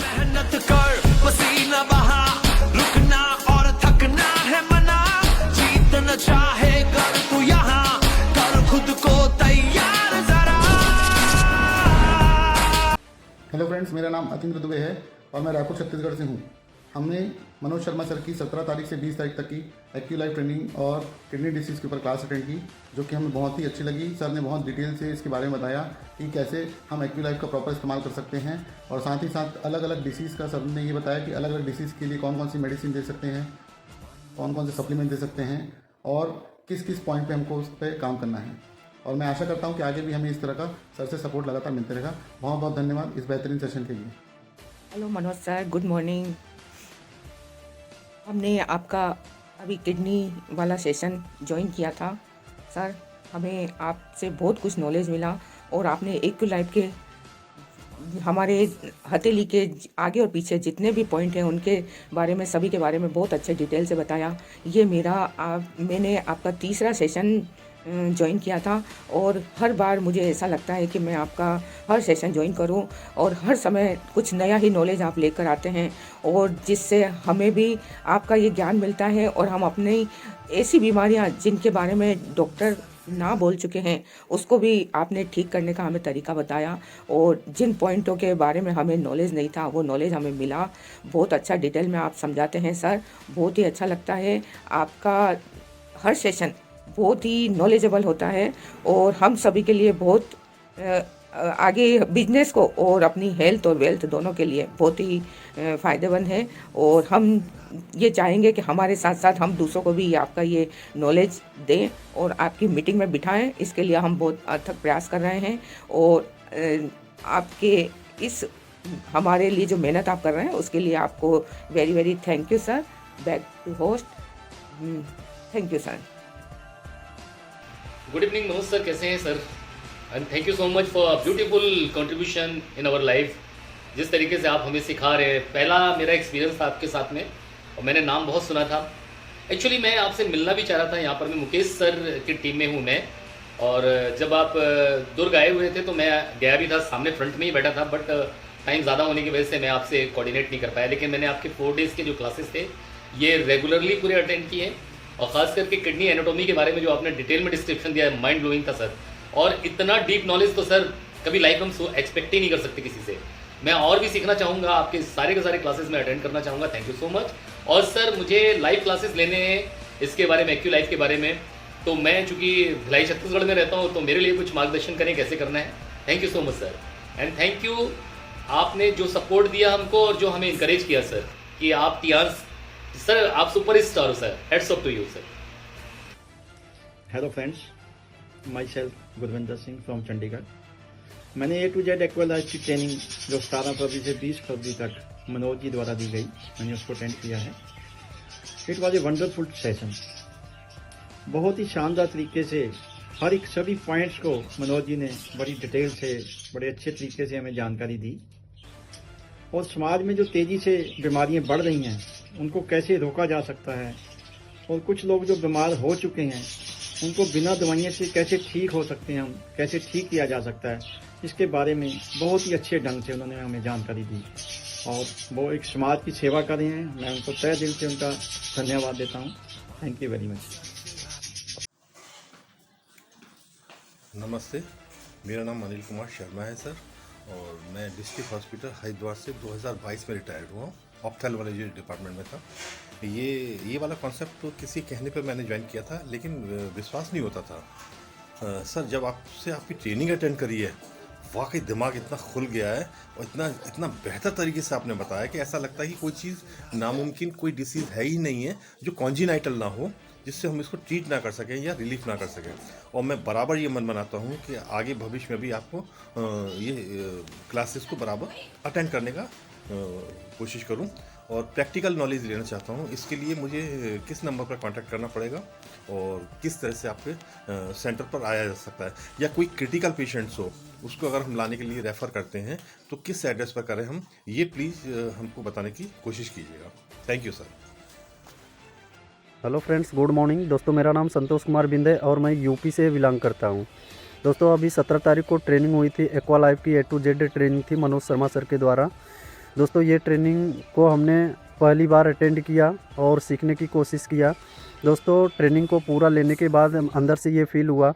मेहनत कर पसीना बहा रुकना और थकना है मना जीतना चाहे कर तू यहाँ कर खुद को तैयार जरा। हेलो फ्रेंड्स, मेरा नाम अतीन्द्र दुबे है और मैं रायपुर छत्तीसगढ़ से हूँ। हमने मनोज शर्मा सर की 17 तारीख से 20 तारीख तक की एक्यू लाइफ ट्रेनिंग और किडनी डिसीज़ के ऊपर क्लास अटेंड की, जो कि हमें बहुत ही अच्छी लगी। सर ने बहुत डिटेल से इसके बारे में बताया कि कैसे हम एक्यू लाइफ का प्रॉपर इस्तेमाल कर सकते हैं और साथ ही साथ अलग अलग डिसीज़ का सर ने ये बताया कि अलग अलग डिसीज़ के लिए कौन कौन सी मेडिसिन दे सकते हैं, कौन कौन से सप्लीमेंट दे सकते हैं और किस किस पॉइंट पर हमको उस पर काम करना है। और मैं आशा करता हूँ कि आगे भी हमें इस तरह का सर से सपोर्ट लगातार मिलते रहेगा। बहुत बहुत धन्यवाद इस बेहतरीन सेशन के लिए। Hello Manoj sir, good morning. हमने आपका अभी किडनी वाला सेशन ज्वाइन किया था। सर, हमें आपसे बहुत कुछ नॉलेज मिला और आपने एक्यू लाइफ के हमारे हथेली के आगे और पीछे जितने भी पॉइंट हैं उनके बारे में, सभी के बारे में बहुत अच्छे डिटेल से बताया। ये मैंने आपका तीसरा सेशन ज्वाइन किया था और हर बार मुझे ऐसा लगता है कि मैं आपका हर सेशन ज्वाइन करूं और हर समय कुछ नया ही नॉलेज आप लेकर आते हैं और जिससे हमें भी आपका ये ज्ञान मिलता है और हम अपनी ऐसी बीमारियां जिनके बारे में डॉक्टर ना बोल चुके हैं उसको भी आपने ठीक करने का हमें तरीका बताया और जिन पॉइंटों के बारे में हमें नॉलेज नहीं था वो नॉलेज हमें मिला। बहुत अच्छा डिटेल में आप समझाते हैं सर, बहुत ही अच्छा लगता है। आपका हर सेशन बहुत ही नॉलेजेबल होता है और हम सभी के लिए बहुत आगे बिजनेस को और अपनी हेल्थ और वेल्थ दोनों के लिए बहुत ही फ़ायदेमंद है और हम ये चाहेंगे कि हमारे साथ साथ हम दूसरों को भी आपका ये नॉलेज दें और आपकी मीटिंग में बिठाएं। इसके लिए हम बहुत अथक प्रयास कर रहे हैं और आपके इस हमारे लिए जो मेहनत आप कर रहे हैं उसके लिए आपको very very thank you sir. Back to host, thank you sir. Good evening Manoj sir, कैसे हैं sir? And thank you so much for beautiful contribution in our life. जिस तरीके से आप हमें सिखा रहे हैं, पहला मेरा एक्सपीरियंस था आपके साथ में और मैंने नाम बहुत सुना था। एक्चुअली मैं आपसे मिलना भी चाह रहा था। यहाँ पर मैं मुकेश सर की टीम में हूँ मैं, और जब आप दुर्ग आए हुए थे तो मैं गया भी था, सामने फ्रंट में ही बैठा था, बट टाइम ज़्यादा होने की वजह से मैं आपसे कोऑर्डिनेट नहीं कर पाया। लेकिन मैंने आपके 4 डेज़ के जो क्लासेस थे ये रेगुलरली पूरे अटेंड किए और ख़ास करके किडनी एनाटॉमी के बारे में जो आपने डिटेल में डिस्क्रिप्शन दिया है, माइंड ब्लोइंग था सर। और इतना डीप नॉलेज तो सर कभी लाइफ में हम एक्सपेक्ट ही नहीं कर सकते किसी से। मैं और भी सीखना चाहूँगा, आपके सारे के सारे क्लासेस में अटेंड करना चाहूँगा। Thank you so much. और सर मुझे लाइव क्लासेस लेने हैं इसके बारे में, एक्यू लाइफ के बारे में, तो मैं चूँकि भिलाई छत्तीसगढ़ में रहता हूँ तो मेरे लिए कुछ मार्गदर्शन करें कैसे करना है। Thank you so much sir. And thank you आपने जो सपोर्ट दिया हमको और जो हमें इंकरेज किया सर कि आप सर आप सुपर स्टार हो sir. Heads off to you sir. Hello friends, my self Gurvinder Singh from Chandigarh. मैंने A to Z aqua life की ट्रेनिंग जो 17 फरवरी से 20 फरवरी तक मनोज जी द्वारा दी गई, मैंने उसको अटेंड किया है। It was a wonderful session. बहुत ही शानदार तरीके से हर एक सभी पॉइंट्स को मनोज जी ने बड़ी डिटेल से, बड़े अच्छे तरीके से हमें जानकारी दी और समाज में जो तेज़ी से बीमारियां बढ़ रही हैं उनको कैसे रोका जा सकता है और कुछ लोग जो बीमार हो चुके हैं उनको बिना दवाइयों से कैसे ठीक हो सकते हैं, हम कैसे ठीक किया जा सकता है, इसके बारे में बहुत ही अच्छे ढंग से उन्होंने हमें जानकारी दी और वो एक समाज की सेवा कर रहे हैं। मैं उनको तहे दिल से उनका धन्यवाद देता हूँ। Thank you very much. नमस्ते, मेरा नाम अनिल कुमार शर्मा है सर और मैं डिस्ट्रिक्ट हॉस्पिटल हरिद्वार से 2022 में रिटायर्ड हुआ हूँ। ऑप्थेल्मोलॉजी डिपार्टमेंट में था। ये वाला कॉन्सेप्ट तो किसी कहने पर मैंने ज्वाइन किया था, लेकिन विश्वास नहीं होता था सर। जब आपसे आपकी ट्रेनिंग अटेंड करी है, वाकई दिमाग इतना खुल गया है और इतना बेहतर तरीके से आपने बताया कि ऐसा लगता है कि कोई चीज़ नामुमकिन, कोई डिसीज़ है ही नहीं है जो कॉन्जिनाइटल ना हो, जिससे हम इसको ट्रीट ना कर सकें या रिलीफ ना कर सकें। और मैं बराबर ये मन बनाता हूँ कि आगे भविष्य में भी आपको ये क्लासेस को बराबर अटेंड करने का कोशिश करूं और प्रैक्टिकल नॉलेज लेना चाहता हूं। इसके लिए मुझे किस नंबर पर कांटेक्ट करना पड़ेगा और किस तरह से आपके सेंटर पर आया जा सकता है, या कोई क्रिटिकल पेशेंट्स हो उसको अगर हम लाने के लिए रेफ़र करते हैं तो किस एड्रेस पर करें हम, ये प्लीज़ हमको बताने की कोशिश कीजिएगा। Thank you sir. Hello friends, good morning दोस्तों। मेरा नाम संतोष कुमार बिंदे और मैं यूपी से बिलोंग करता हूं। दोस्तों अभी 17 तारीख को ट्रेनिंग हुई थी, एक्वा लाइफ की A to Z ट्रेनिंग थी मनोज शर्मा सर के द्वारा। दोस्तों ये ट्रेनिंग को हमने पहली बार अटेंड किया और सीखने की कोशिश किया। दोस्तों ट्रेनिंग को पूरा लेने के बाद अंदर से ये फील हुआ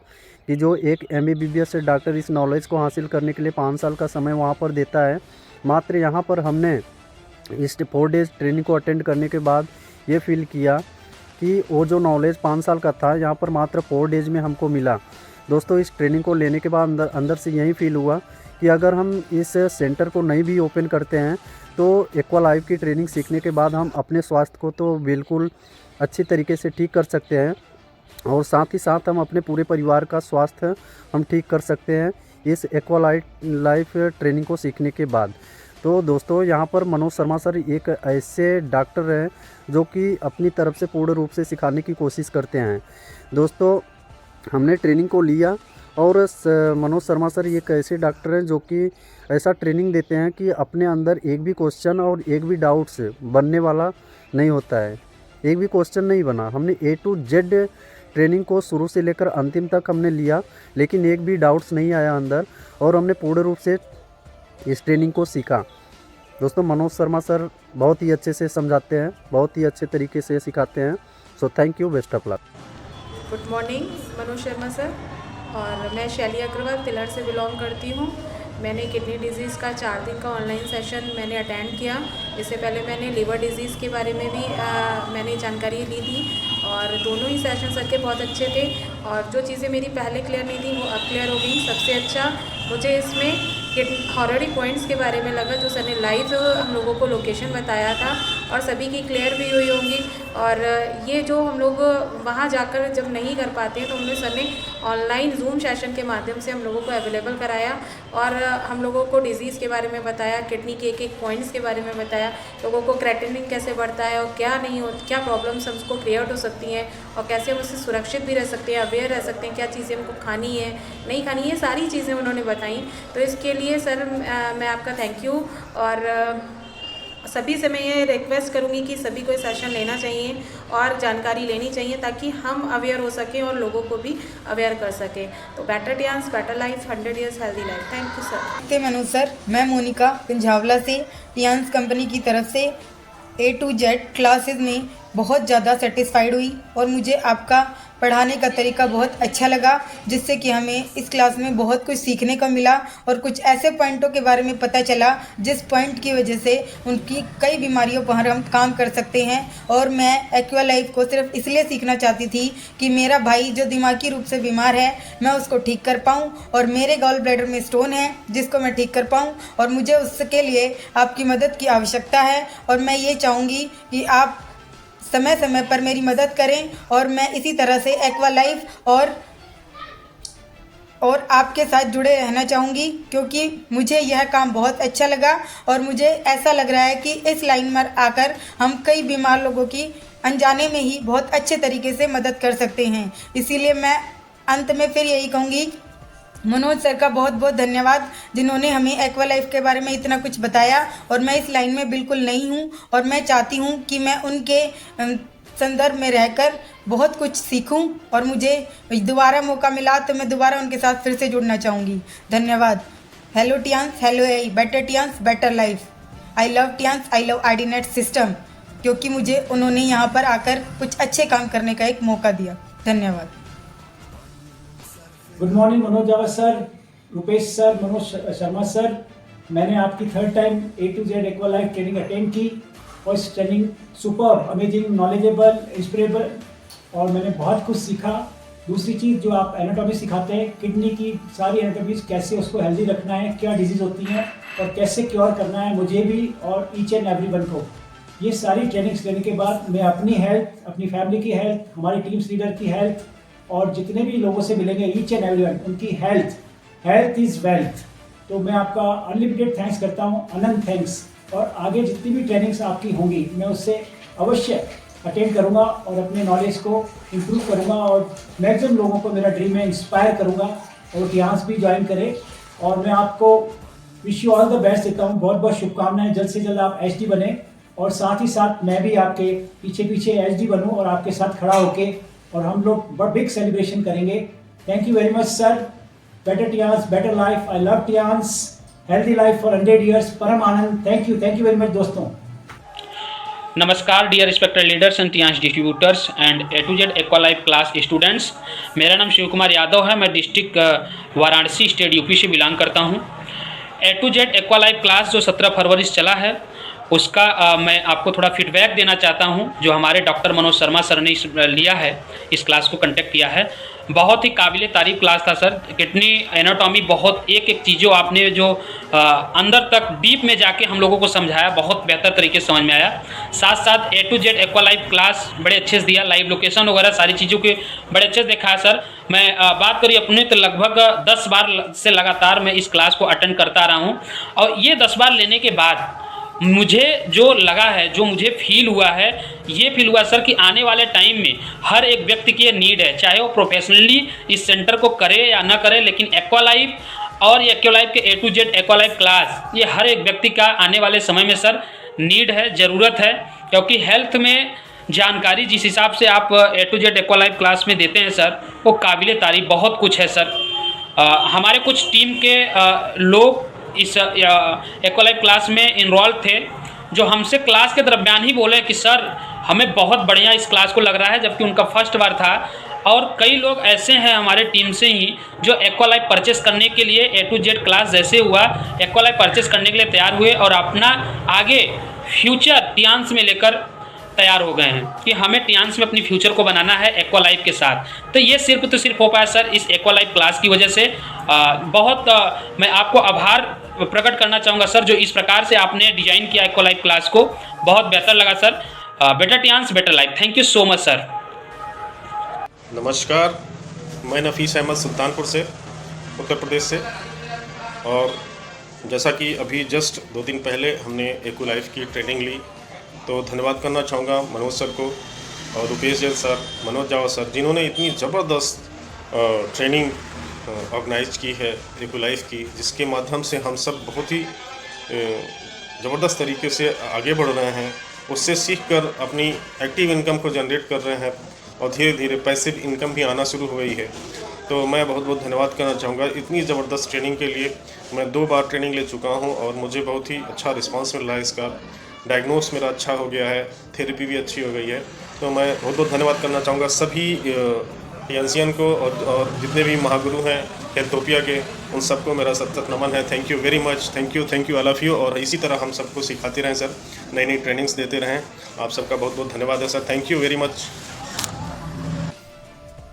कि जो एक MBBS से डॉक्टर इस नॉलेज को हासिल करने के लिए 5 साल का समय वहाँ पर देता है, मात्र यहाँ पर हमने इस 4 डेज़ ट्रेनिंग को अटेंड करने के बाद ये फील किया कि वो जो नॉलेज 5 साल का था यहाँ पर मात्र 4 डेज़ में हमको मिला। दोस्तों इस ट्रेनिंग को लेने के बाद अंदर से यही फील हुआ कि अगर हम इस सेंटर को नहीं भी ओपन करते हैं तो एक्वा लाइफ की ट्रेनिंग सीखने के बाद हम अपने स्वास्थ्य को तो बिल्कुल अच्छी तरीके से ठीक कर सकते हैं और साथ ही साथ हम अपने पूरे परिवार का स्वास्थ्य हम ठीक कर सकते हैं इस एक्वा लाइफ ट्रेनिंग को सीखने के बाद। तो दोस्तों यहाँ पर मनोज शर्मा सर एक ऐसे डॉक्टर हैं जो कि अपनी तरफ से पूर्ण रूप से सिखाने की कोशिश करते हैं। दोस्तों हमने ट्रेनिंग को लिया और मनोज शर्मा सर एक ऐसे डॉक्टर हैं जो कि ऐसा ट्रेनिंग देते हैं कि अपने अंदर एक भी क्वेश्चन और एक भी डाउट्स बनने वाला नहीं होता है। एक भी क्वेश्चन नहीं बना। हमने A to Z ट्रेनिंग को शुरू से लेकर अंतिम तक हमने लिया, लेकिन एक भी डाउट्स नहीं आया अंदर और हमने पूर्ण रूप से इस ट्रेनिंग को सीखा। दोस्तों मनोज शर्मा सर बहुत ही अच्छे से समझाते हैं, बहुत ही अच्छे तरीके से सिखाते हैं। So thank you, best of luck. Good morning Manoj Sharma sir, और मैं शैली अग्रवाल तिलहट से बिलोंग करती हूँ। मैंने किडनी डिजीज़ का 4 दिन का ऑनलाइन सेशन मैंने अटेंड किया। इससे पहले मैंने लीवर डिजीज़ के बारे में भी मैंने जानकारी ली थी और दोनों ही सेशन सर के बहुत अच्छे थे और जो चीज़ें मेरी पहले क्लियर नहीं थी वो अब क्लियर हो गई। सबसे अच्छा मुझे इसमें हॉररी पॉइंट्स के बारे में लगा जो सर ने लाइव हम लोगों को लोकेशन बताया था और सभी की क्लियर भी हुई होंगी। और ये जो हम लोग वहाँ जाकर जब नहीं कर पाते हैं तो हमने सर ने ऑनलाइन जूम सेशन के माध्यम से हम लोगों को अवेलेबल कराया और हम लोगों को डिजीज़ के बारे में बताया, किडनी के एक पॉइंट्स के बारे में बताया, लोगों को क्रेटिनिन कैसे बढ़ता है और क्या नहीं हो, क्या प्रॉब्लम्स हमको क्रिएट हो सकती हैं और कैसे हम उससे सुरक्षित भी रह सकते हैं, अवेयर रह सकते हैं, क्या चीज़ें हमको खानी है नहीं खानी है, सारी चीज़ें उन्होंने बताई। तो इसके लिए सर मैं आपका थैंक यू। और सभी से मैं ये रिक्वेस्ट करूँगी कि सभी को सेशन लेना चाहिए और जानकारी लेनी चाहिए ताकि हम अवेयर हो सकें और लोगों को भी अवेयर कर सकें। तो better Tiens better life, 100 years healthy life. Thank you sir. नमस्ते मनोज सर, मैं मोनिका पंजावला से टियांस कंपनी की तरफ से A to Z क्लासेस में बहुत ज़्यादा सेटिस्फाइड हुई और मुझे आपका पढ़ाने का तरीका बहुत अच्छा लगा जिससे कि हमें इस क्लास में बहुत कुछ सीखने को मिला और कुछ ऐसे पॉइंटों के बारे में पता चला जिस पॉइंट की वजह से उनकी कई बीमारियों पर हम काम कर सकते हैं। और मैं एक्वा लाइफ को सिर्फ इसलिए सीखना चाहती थी कि मेरा भाई जो दिमागी रूप से बीमार है मैं उसको ठीक कर पाऊँ और मेरे गॉल ब्लैडर में स्टोन है जिसको मैं ठीक कर पाऊँ और मुझे उसके लिए आपकी मदद की आवश्यकता है। और मैं ये चाहूँगी कि आप समय समय पर मेरी मदद करें और मैं इसी तरह से एक्वा लाइफ और आपके साथ जुड़े रहना चाहूँगी क्योंकि मुझे यह काम बहुत अच्छा लगा और मुझे ऐसा लग रहा है कि इस लाइन में आकर हम कई बीमार लोगों की अनजाने में ही बहुत अच्छे तरीके से मदद कर सकते हैं। इसीलिए मैं अंत में फिर यही कहूँगी मनोज सर का बहुत बहुत धन्यवाद जिन्होंने हमें एक्वा लाइफ के बारे में इतना कुछ बताया और मैं इस लाइन में बिल्कुल नहीं हूँ और मैं चाहती हूँ कि मैं उनके संदर्भ में रहकर बहुत कुछ सीखूं और मुझे दोबारा मौका मिला तो मैं दोबारा उनके साथ फिर से जुड़ना चाहूँगी। धन्यवाद। Hello Tiens, hello AI, better Tiens better life. I love Tiens, I love IDNet system क्योंकि मुझे उन्होंने यहाँ पर आकर कुछ अच्छे काम करने का एक मौका दिया। धन्यवाद। Good morning Manoj Jawa sir, Rupesh sir, Manoj Sharma sir. मैंने आपकी 3rd time A to Z aqua life training attend की और इस training super amazing, knowledgeable, inspirable और मैंने बहुत कुछ सीखा। दूसरी चीज़ जो आप एनाटॉमी सिखाते हैं, किडनी की सारी एनाटॉमीज, कैसे उसको हेल्दी रखना है, क्या डिजीज़ होती हैं और कैसे क्योर करना है मुझे भी और ईच एंड एवरीवन को। ये सारी ट्रेनिंग्स लेने के बाद मैं अपनी हेल्थ, अपनी फैमिली की हेल्थ, हमारी टीम्स लीडर की हेल्थ और जितने भी लोगों से मिलेंगे ईच एंड एवरीवन, उनकी हेल्थ इज़ वेल्थ। तो मैं आपका अनलिमिटेड थैंक्स करता हूँ, अनंत थैंक्स। और आगे जितनी भी ट्रेनिंग्स आपकी होंगी मैं उससे अवश्य अटेंड करूँगा और अपने नॉलेज को इम्प्रूव करूँगा और मैक्सिमम लोगों को मेरा ड्रीम है इंस्पायर करूँगा और टियांस भी ज्वाइन करें। और मैं आपको wish you all the best देता हूँ, बहुत बहुत शुभकामनाएं। जल्द से जल्द आप HD बने और साथ ही साथ मैं भी आपके पीछे पीछे HD बनूँ और आपके साथ खड़ा होके और हम लोग बिग सेलिब्रेशन करेंगे। Thank you very much sir. Better Tiens better life. I love Tiens. Healthy life for 100 years. परम आनंद। थैंक यू वेरी मच दोस्तों। नमस्कार dear respected leaders and Tiens distributors and A2Z aqua life class students. मेरा नाम शिव कुमार यादव है। मैं district Varanasi state UP से belong करता हूं। A2Z एक्वालाइफ क्लास जो 17 फरवरी से चला है उसका मैं आपको थोड़ा फीडबैक देना चाहता हूं। जो हमारे डॉक्टर मनोज शर्मा सर ने लिया है, इस क्लास को कंडक्ट किया है, बहुत ही काबिल तारीफ क्लास था सर। किडनी एनाटॉमी बहुत एक एक चीज़ों आपने जो अंदर तक डीप में जाके हम लोगों को समझाया, बहुत बेहतर तरीके से समझ में आया। साथ साथ A2Z एक्वालाइफ क्लास बड़े अच्छे से दिया, लाइव लोकेशन वगैरह सारी चीज़ों के बड़े अच्छे से दिखाया सर। मैं बात करी अपने तो लगभग 10 बार से लगातार मैं इस क्लास को अटेंड करता रहा हूँ और ये 10 बार लेने के बाद मुझे जो लगा है, जो मुझे फील हुआ है, ये फील हुआ सर कि आने वाले टाइम में हर एक व्यक्ति की नीड है, चाहे वो प्रोफेशनली इस सेंटर को करे या ना करे, लेकिन एक्वालाइफ और एक्वालाइफ के A2Z एक्वालाइफ क्लास ये हर एक व्यक्ति का आने वाले समय में सर नीड है, ज़रूरत है। क्योंकि हेल्थ में जानकारी जिस हिसाब से आप A2Z एक्वालाइफ क्लास में देते हैं सर, वो काबिल तारीफ बहुत कुछ है सर। हमारे कुछ टीम के लोग इस एक्वालाइफ क्लास में इनरोल्व थे, जो हमसे क्लास के दरमियान ही बोले कि सर हमें बहुत बढ़िया इस क्लास को लग रहा है, जबकि उनका फर्स्ट बार था। और कई लोग ऐसे हैं हमारे टीम से ही जो एक्वालाइफ परचेस करने के लिए A2Z क्लास जैसे हुआ एक्वालाइफ परचेस करने के लिए तैयार हुए और अपना आगे फ्यूचर टियांश में लेकर तैयार हो गए हैं कि हमें टियांश में अपनी फ्यूचर को बनाना है एक्वालाइफ के साथ। तो ये सिर्फ हो पाया सर इस एक्वालाइफ क्लास की वजह से। बहुत मैं आपको आभार प्रकट करना चाहूँगा सर, जो इस प्रकार से आपने डिजाइन किया एक्वालाइफ क्लास को, बहुत बेहतर लगा सर। Better Tiens better life. Thank you so much sir. नमस्कार, मैं नफीस अहमद सुल्तानपुर से, उत्तर प्रदेश से। और जैसा कि अभी जस्ट 2 दिन पहले हमने एक्वालाइफ की ट्रेनिंग ली, तो धन्यवाद करना चाहूँगा मनोज सर को और रुपेश जैन सर, मनोज जावा सर, जिन्होंने इतनी ज़बरदस्त ट्रेनिंग ऑर्गेनाइज की है एक्वालाइफ की, जिसके माध्यम से हम सब बहुत ही ज़बरदस्त तरीके से आगे बढ़ रहे हैं। उससे सीखकर अपनी एक्टिव इनकम को जनरेट कर रहे हैं और धीरे धीरे पैसिव इनकम भी आना शुरू हो गई है। तो मैं बहुत बहुत धन्यवाद करना चाहूँगा इतनी ज़बरदस्त ट्रेनिंग के लिए। मैं 2 बार ट्रेनिंग ले चुका हूँ और मुझे बहुत ही अच्छा रिस्पांस मिल रहा है इसका। डायग्नोस मेरा अच्छा हो गया है, थेरेपी भी अच्छी हो गई है। तो मैं बहुत बहुत धन्यवाद करना चाहूँगा सभी टियांशियन को और जितने भी महागुरु हैं हेल्थोपिया के, उन सबको मेरा सतत नमन है। Thank you very much. Thank you all of you. और इसी तरह हम सबको सिखाते रहें सर, नई नई ट्रेनिंग्स देते रहें। आप सबका बहुत बहुत धन्यवाद है sir. Thank you very much.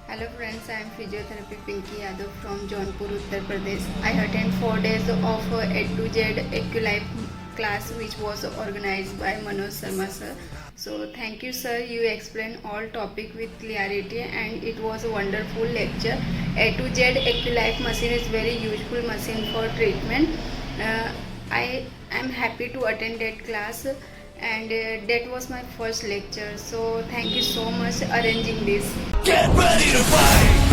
Hello friends, I am physiotherapy Pinky Yadav from Jaunpur, Uttar Pradesh. I attend 4 days of A2Z Equilife class which was organized by Manoj Sharma sir. So thank you sir, you explained all topic with clarity and it was a wonderful lecture. A2Z Equilife machine is very useful machine for treatment. I am happy to attend that class and that was my first lecture. So thank you so much arranging this. Get ready to fight.